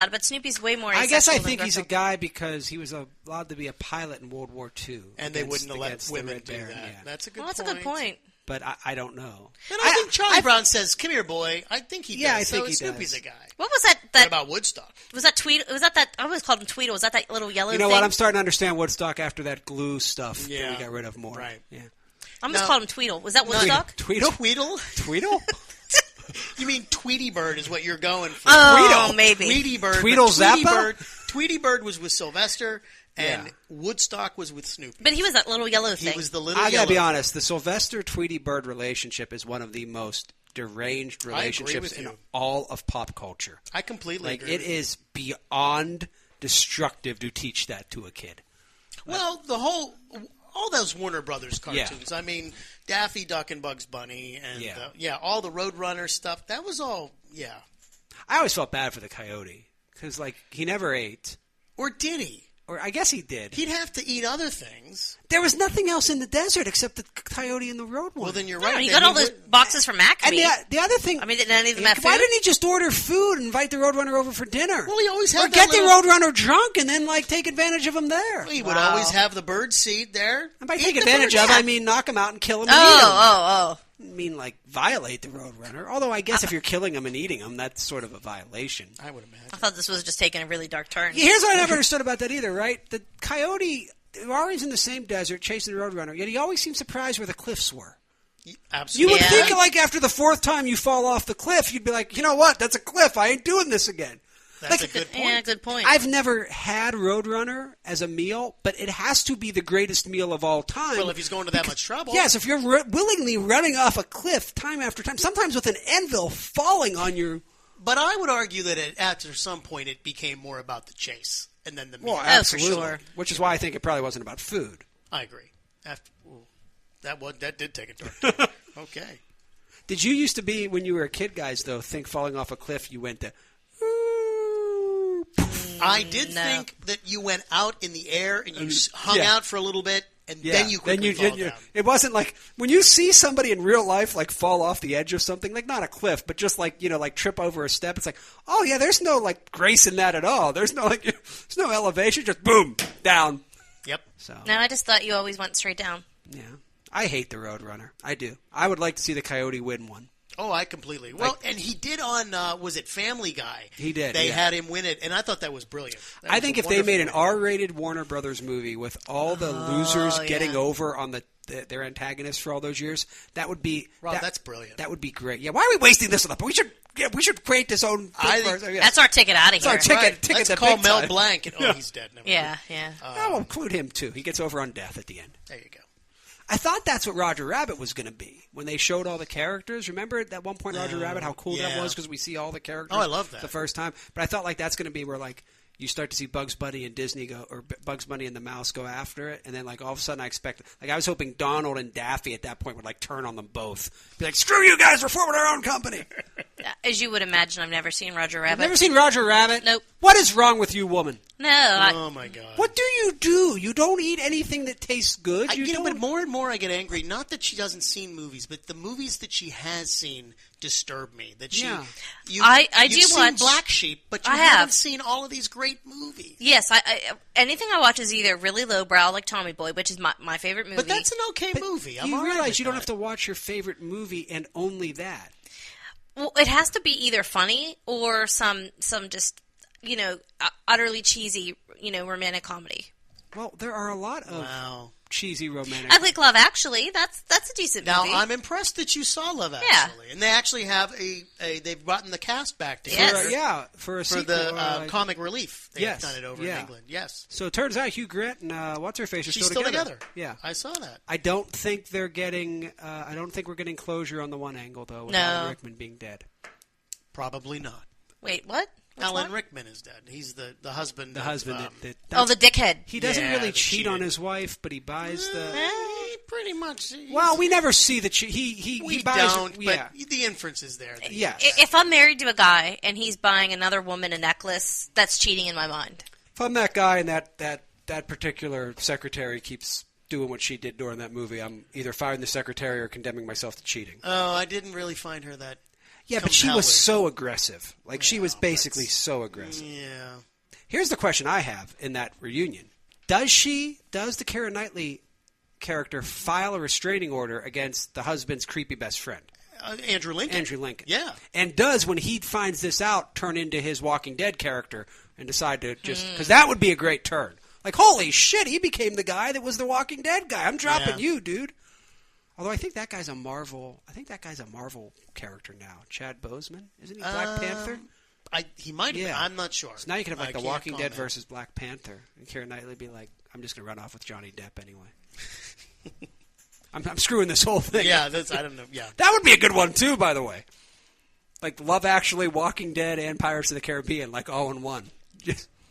but Snoopy's way more I asexual guess I than think he's a Garfield. guy because he was allowed to be a pilot in World War II. And they wouldn't have let women do that. Yeah. That's a good Well, point. that's a good point. But I don't know. And I think Charlie Brown says, "Come here, boy." I think he does. Yeah, I think he Snoopy's does. a guy. What was that? What about Woodstock? Was that Tweedle? Was that I always called him Tweedle. Was that little yellow You know thing? what? I'm starting to understand Woodstock after that glue stuff that Yeah. we got rid of more. Right. Yeah. I almost No. called him Tweedle. Was that Woodstock? Tweedle? Tweedle? Tweedle? You mean Tweety Bird is what you're going for? Oh, Tweedle. maybe. Tweety Bird. Tweedle but Tweety Zappa? Bird, Tweety Bird was with Sylvester, and Yeah. Woodstock was with Snoopy. But he was that little yellow thing. He was the little I gotta yellow be honest. The Sylvester Tweety Bird relationship is one of the most deranged relationships with in you. all of pop culture. I completely Like agree. it is beyond destructive to teach that to a kid. Well, all those Warner Brothers cartoons. I mean, Daffy Duck and Bugs Bunny, and all the Roadrunner stuff. That was all, I always felt bad for the coyote because like he never ate, Or did he? or I guess he did. He'd have to eat other things. There was nothing else in the desert except the coyote and the road one. Well, then you're No, right. he then got all those boxes from and Acme. the other thing, I mean, did any of them have why food? didn't he just order food and invite the Roadrunner over for dinner? Well, he always had or that get little- the Roadrunner drunk and then like take advantage of him there. He would always have the bird seed there. And by Eat take the advantage bird of, seed. I mean knock him out and kill him. And eat him. Oh. I mean like violate the Roadrunner. Although I guess if you're killing him and eating him, that's sort of a violation. I would imagine. I thought this was just taking a really dark turn. Here's what I never understood about that either, right? The coyote, they're always in the same desert chasing the Roadrunner, yet he always seems surprised where the cliffs were. You Absolutely. would Yeah. think, like, after the fourth time you fall off the cliff, you'd be like, you know what? That's a cliff. I ain't doing this again. That's like, a good point. Yeah, good point. I've never had Roadrunner as a meal, but it has to be the greatest meal of all time. Well, if he's going to that much trouble. Yes, if you're willingly running off a cliff time after time, sometimes with an anvil falling on you. But I would argue that after some point it became more about the chase and then the meal. Well, for absolutely. sure. Which is why I think it probably wasn't about food. I agree. That did take a dark turn. Okay. Did you used to be, when you were a kid, guys, though, think falling off a cliff, you went to... I did No. think that you went out in the air and you hung yeah. out for a little bit and then you quickly fall down. It wasn't like when you see somebody in real life like fall off the edge of something, like not a cliff, but just like like trip over a step. It's like, oh yeah, there's no like grace in that at all. There's no there's no elevation, just boom down. Yep. So No, I just thought you always went straight down. yeah, I hate the Roadrunner. I do. I would like to see the Coyote win one. Oh, I completely. Well, and he did on, was it Family Guy? He did, They yeah. had him win it, and I thought that was brilliant. That I was think a if they made an wonderful R-rated Warner Brothers movie with all the losers getting yeah. over on their antagonists for all those years, that would be Rob, that's brilliant. That would be great. Yeah, why are we wasting this on the? We should create this own thing I for think- ourselves. Yeah. That's our ticket out of It's our here. ticket Let's to call big Mel time. Blanc. And, oh, he's dead. Never mind. Yeah. I will include him too. He gets over on death at the end. There you go. I thought that's what Roger Rabbit was going to be when they showed all the characters. Remember at that one point, Roger Rabbit, how cool that yeah. was because we see all the characters. Oh, I love that. The first time, but I thought like that's going to be where like you start to see Bugs Bunny and Disney go, or Bugs Bunny and the mouse go after it, and then like all of a sudden I expect, like I was hoping Donald and Daffy at that point would like turn on them both, be like, "Screw you guys, we're forming our own company." As you would imagine, I've never seen Roger Rabbit. Never seen Roger Rabbit? Nope. What is wrong with you, woman? No. Oh, my God. What do? You don't eat anything that tastes good. But more and more I get angry. Not that she doesn't seen movies, but the movies that she has seen disturb me. That she, Yeah. I you've do seen watch- Black Sheep, but you I haven't have. seen all of these great movies. Yes, anything I watch is either really lowbrow, like Tommy Boy, which is my favorite movie. But that's an okay movie. I'm you all right realize with you don't that. have to watch your favorite movie and only that. Well, it has to be either funny or some just utterly cheesy romantic comedy. Well, there are a lot of Wow. cheesy romantic. I like Love Actually. That's a decent Now movie. I'm impressed that you saw Love Yeah. Actually, and they actually have they've gotten the cast back together Yes. for a for sequel. the comic relief. They've yes, done it over yeah. in England. Yes, So it turns out Hugh Grant and what's her face are she's still together. together. Yeah, I saw that. I don't think they're getting. I don't think we're getting closure on the one angle though. With No. Alan Rickman being dead. Probably not. Wait, what? Which Alan one? Rickman is dead. He's the husband. The of, husband that Oh, the dickhead. he doesn't Yeah, really the cheat on cheating. his wife, but he buys the. He pretty much. Well, we never see the he we buys. don't. Yeah, But the inference is there. that- yeah. If I'm married to a guy and he's buying another woman a necklace, that's cheating in my mind. If I'm that guy and that particular secretary keeps doing what she did during that movie, I'm either firing the secretary or condemning myself to cheating. Oh, I didn't really find her that. Yeah, but she was so aggressive. Like, she was basically so aggressive. Yeah. Here's the question I have in that reunion. Does the Keira Knightley character file a restraining order against the husband's creepy best friend? Andrew Lincoln. Andrew Lincoln. Yeah. And does, when he finds this out, turn into his Walking Dead character and decide to just... Because that would be a great turn. Like, holy shit, he became the guy that was the Walking Dead guy. I'm dropping you, dude. Although I think that guy's a Marvel character now. Chad Boseman, isn't he Black Panther? He might have been. I'm not sure. So now you can have like The Walking Dead versus Black Panther, and Keira Knightley be like, "I'm just gonna run off with Johnny Depp anyway." I'm screwing this whole thing. Yeah, I don't know. Yeah, that would be a good one too, by the way. Like Love Actually, Walking Dead, and Pirates of the Caribbean, like all in one.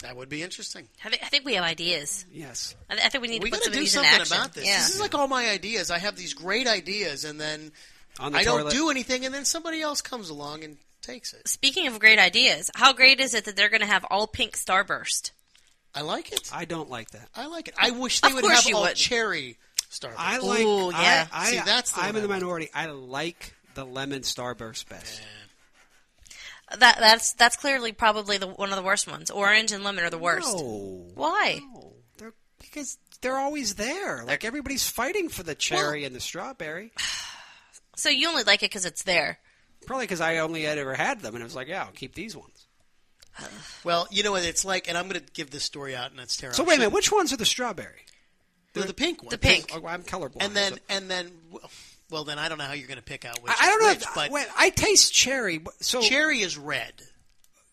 That would be interesting. I think we have ideas. Yes. I think we need to put some of do these in something action. about this. Yeah. This is like all my ideas. I have these great ideas, and then I don't do anything, and then somebody else comes along and takes it. Speaking of great ideas, how great is it that they're going to have all pink Starburst? I like it. I don't like that. I like it. I wish they would have all cherry Starburst. I like. Ooh, yeah. See, that's the I'm in the minority. I like the lemon Starburst best. That's clearly probably one of the worst ones. Orange and lemon are the worst. No. Why? No. Because they're always there. Like everybody's fighting for the cherry and the strawberry. So you only like it because it's there. Probably because I only had ever had them, and it was like, yeah, I'll keep these ones. Well, you know what it's like, and I'm going to give this story out, and that's terrible. So wait a minute, which ones are the strawberry? They're the pink ones. The pink. Oh, I'm colorblind. And then, well, then I don't know how you're going to pick out which. I don't know. But I taste cherry. So cherry is red.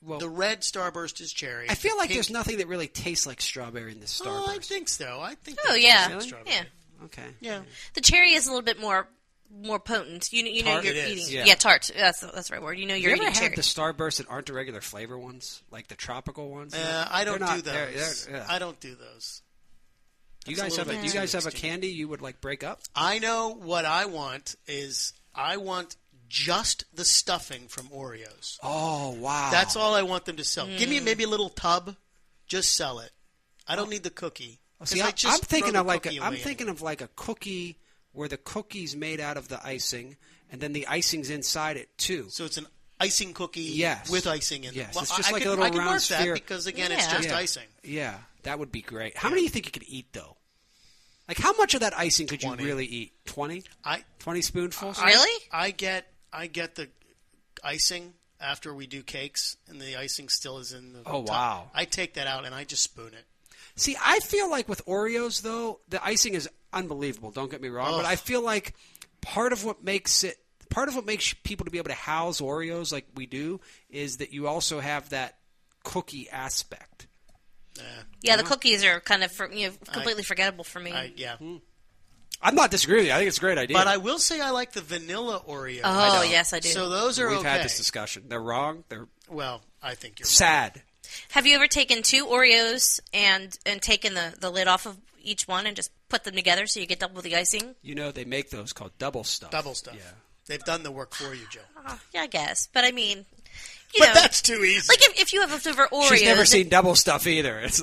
Well, the red Starburst is cherry. I feel like there's nothing that really tastes like strawberry in this Starburst. Oh, I think so. Oh, yeah. Really? Yeah. Okay. Yeah. The cherry is a little bit more potent. You know Tart you're it eating. is. Yeah. Tart. That's the right word. You know you're Have you eating ever cherry. had the Starburst that aren't the regular flavor ones, like the tropical ones? I don't do They're those. I don't do those. Do you guys have a candy you would like break up? I know what I want is I want just the stuffing from Oreos. Oh, wow. That's all I want them to sell. Give me maybe a little tub. Just sell it. I don't need the cookie. See, I'm thinking of like a cookie where the cookie's made out of the icing, and then the icing's inside it too. So it's an icing cookie with icing in it. Yes, Well, it's just I like can, a little I can round work sphere. that because again, it's just icing. Yeah, that would be great. How many do you think you could eat though? Like, how much of that icing could 20. you really eat? 20? 20 spoonfuls? Really? I get the icing after we do cakes, and the icing still is in the top. Wow. I take that out, and I just spoon it. See, I feel like with Oreos, though, the icing is unbelievable. Don't get me wrong. But I feel like part of what makes people to be able to house Oreos like we do is that you also have that cookie aspect. Yeah, the cookies are kind of completely forgettable for me. I'm not disagreeing with you. I think it's a great idea. But I will say I like the vanilla Oreo. Oh, yes, I do. So those are We've okay. had this discussion. They're wrong. Well, I think you're sad. Right. Have you ever taken 2 Oreos and taken the lid off of each one and just put them together so you get double the icing? You know, they make those called double stuff. Double stuff. Yeah. They've done the work for you, Joe. Yeah, I guess. But I mean... But that's too easy. Like if you have leftover Oreos, she's never seen double stuff either. It's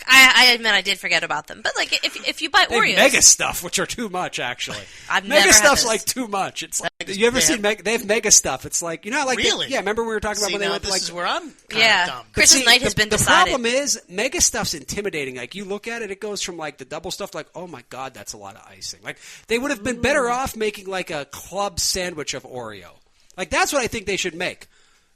I admit I did forget about them. But like if you buy Oreos, mega stuff, which are too much actually. I've mega never stuff's had like too much. It's like you ever seen mega? They have mega stuff. It's like like really? Yeah, remember we were talking about when they went this like is where I'm kind of dumb. Christmas night has been decided. The problem is mega stuff's intimidating. Like you look at it goes from like the double stuff like, oh my god, that's a lot of icing. Like they would have been better off making like a club sandwich of Oreo. Like that's what I think they should make.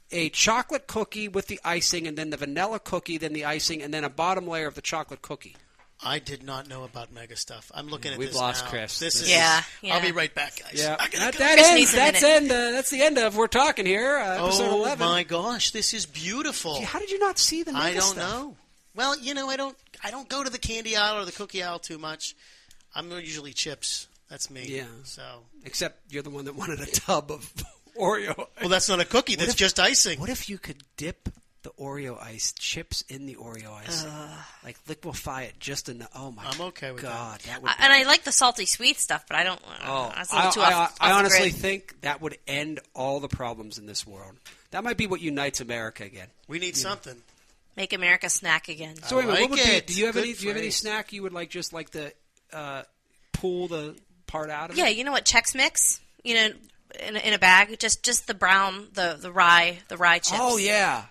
A chocolate cookie with the icing, and then the vanilla cookie, then the icing, and then a bottom layer of the chocolate cookie. I did not know about mega stuff. I'm looking at We've this lost now. Chris. This is. Yeah. I'll be right back, guys. Yeah. That's the end of We're Talking Here, episode 11. Oh my gosh, this is beautiful. Gee, how did you not see the mega stuff? I don't know. Well, I don't go to the candy aisle or the cookie aisle too much. I'm usually chips. That's me. Yeah. So. Except you're the one that wanted a tub of Oreo. Well, that's not a cookie. That's just icing. What if you could dip the Oreo ice chips in the Oreo ice, like liquefy it just enough? Oh my! I'm okay with God, that. And I like the salty sweet stuff, but I don't. That's a little too off I honestly the grid. think that would end all the problems in this world. That might be what unites America again. We need something. Make America snack again. So anyway, what would be? Do you have Good any snack you would like? Just like the pull the part out of it? Yeah, you know what? Chex Mix. in a bag, just the brown, the rye chips. Oh yeah.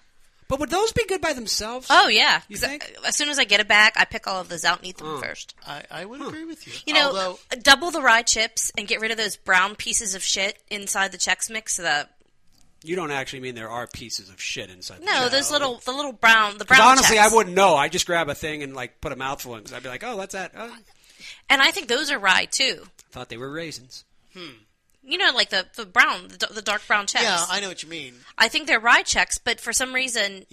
But would those be good by themselves? Oh yeah. You think? As soon as I get a bag, I pick all of those out and eat them first. I would agree with you. You know, double the rye chips and get rid of those brown pieces of shit inside the Chex Mix. You don't actually mean there are pieces of shit inside. No, those little brown. Honestly, Chex. I wouldn't know. I just grab a thing and like put a mouthful in because I'd be like, oh, that's that. Oh. And I think those are rye too. I thought they were raisins. You know, like the brown, the dark brown Chex. Yeah, I know what you mean. I think they're rye Chex, but for some reason,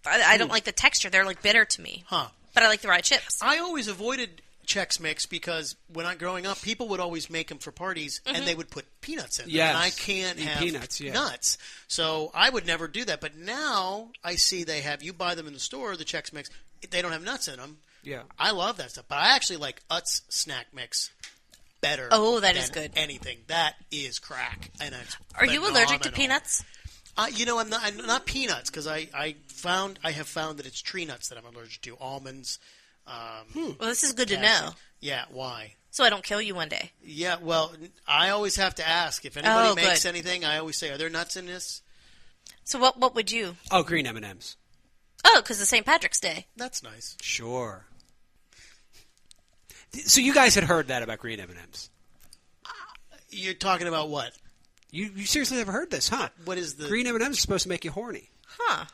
I don't like the texture. They're like bitter to me. Huh. But I like the rye chips. I always avoided Chex Mix because when I growing up, people would always make them for parties, and they would put peanuts in them. Yes. And I can't Eat have peanuts, yeah. nuts. So I would never do that. But now I see you buy them in the store, the Chex Mix, they don't have nuts in them. Yeah. I love that stuff. But I actually like Utz Snack Mix better. Oh, that than is good. Anything. That is crack. And it's Are you allergic to phenomenal. peanuts? I'm not peanuts because I have found that it's tree nuts that I'm allergic to. Almonds. Well, this is good to cashew. know. Yeah, why? So I don't kill you one day. Yeah, well, I always have to ask. If anybody makes good. anything, I always say, are there nuts in this? So what would you? Oh, green M&Ms. Oh, because of St. Patrick's Day. That's nice. Sure. So you guys had heard that about green M&Ms. You're talking about what? You seriously never heard this, huh? What is the... Green M&Ms are supposed to make you horny. Huh.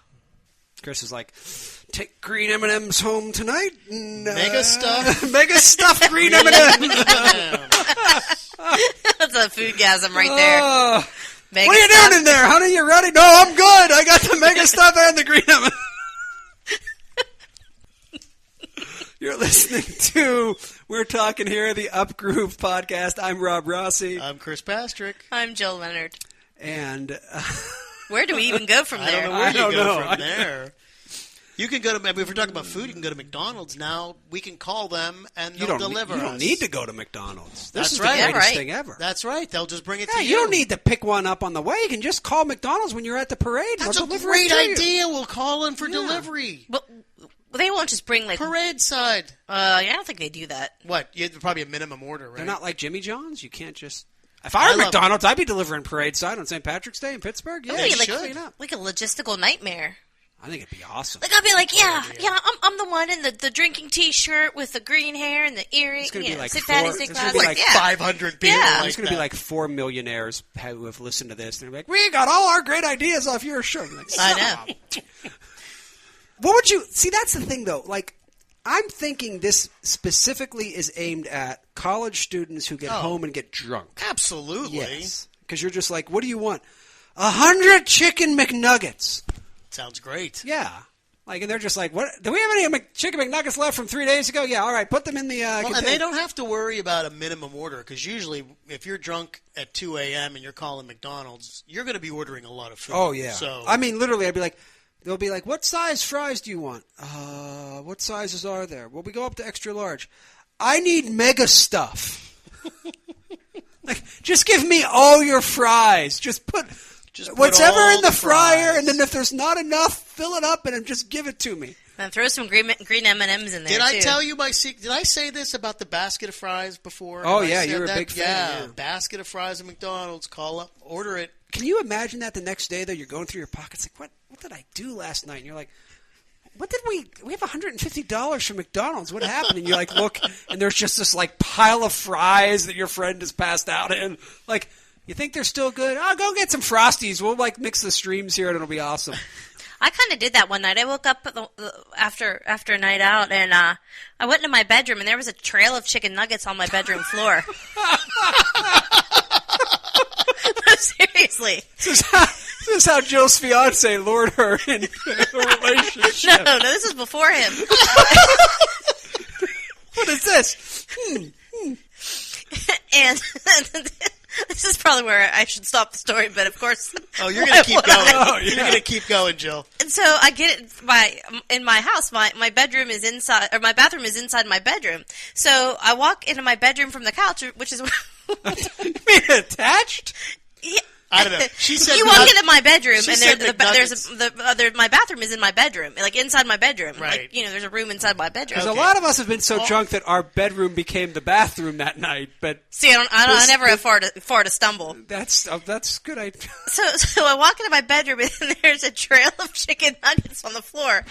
Chris is like, take green M&Ms home tonight. And, Mega stuff. Mega stuff green M&Ms. That's a foodgasm right there. What are you doing in there, honey? You ready? No, I'm good. I got the mega stuff and the green M&Ms. You're listening to We're Talking Here, the Up Groove podcast. I'm Rob Rossi. I'm Chris Pastrick. I'm Jill Leonard. And where do we even go from there? I don't know where you go from there. You can go to, if we're talking about food, you can go to McDonald's now. We can call them and they'll deliver us. You don't need to go to McDonald's. This is right. the greatest thing ever. That's right. They'll just bring it to you. You don't need to pick one up on the way. You can just call McDonald's when you're at the parade. That's a great idea. We'll call in for delivery. But they won't just bring like parade side. I don't think they do that. What? Probably a minimum order, right? They're not like Jimmy John's. You can't just. If I were McDonald's, I'd be delivering parade side on St. Patrick's Day in Pittsburgh. Yeah, like a logistical nightmare. I think it'd be awesome. Like I'll be like, yeah, I'm the one in the drinking T-shirt with the green hair and the earring. It's gonna be like St. Patty's Day class. Like 500 people. Yeah. There's going to be like 4 millionaires who have listened to this. They're like, we got all our great ideas off your show. Like, I know. What would you see? That's the thing, though. Like, I'm thinking this specifically is aimed at college students who get home and get drunk. Absolutely. Yes, because you're just like, what do you want? 100 chicken McNuggets. Sounds great. Yeah. Like, and they're just like, what? Do we have any chicken McNuggets left from 3 days ago? Yeah, all right, put them in the and container. they don't have to worry about a minimum order because usually if you're drunk at 2 a.m. and you're calling McDonald's, you're going to be ordering a lot of food. Oh, yeah. So I mean, literally, I'd be like, they'll be like, what size fries do you want? What sizes are there? Well, we go up to extra large. I need mega stuff. Like, just give me all your fries. Just put whatever in the fryer, and then if there's not enough, fill it up and just give it to me. And throw some green M&Ms in there. Did I tell you my secret? Did I say this about the basket of fries before? Oh, yeah, you're a big fan. Yeah, basket of fries at McDonald's. Call up, order it. Can you imagine that the next day, though? You're going through your pockets like, what did I do last night? And you're like, what did we have $150 from McDonald's. What happened? And you like look, and there's just this like pile of fries that your friend has passed out in. Like, you think they're still good? Oh, go get some Frosties. We'll like mix the streams here, and it'll be awesome. I kind of did that one night. I woke up after a night out, and I went into my bedroom, and there was a trail of chicken nuggets on my bedroom floor. No, seriously. This is how Jill's fiance lured her into a relationship. No, this is before him. What is this? And this is probably where I should stop the story, but of course. Oh, you're going to keep going. You're going to keep going, Jill. And so I get it in my house. My bedroom is inside, or my bathroom is inside my bedroom. So I walk into my bedroom from the couch, which is You mean attached? Yeah, I don't know. She said you walk into my bedroom, she and said my bathroom is in my bedroom, like inside my bedroom. Right. Like, there's a room inside my bedroom. Because a lot of us have been so drunk that our bedroom became the bathroom that night. But see, I never afford to stumble. That's good. So I walk into my bedroom, and there's a trail of chicken nuggets on the floor.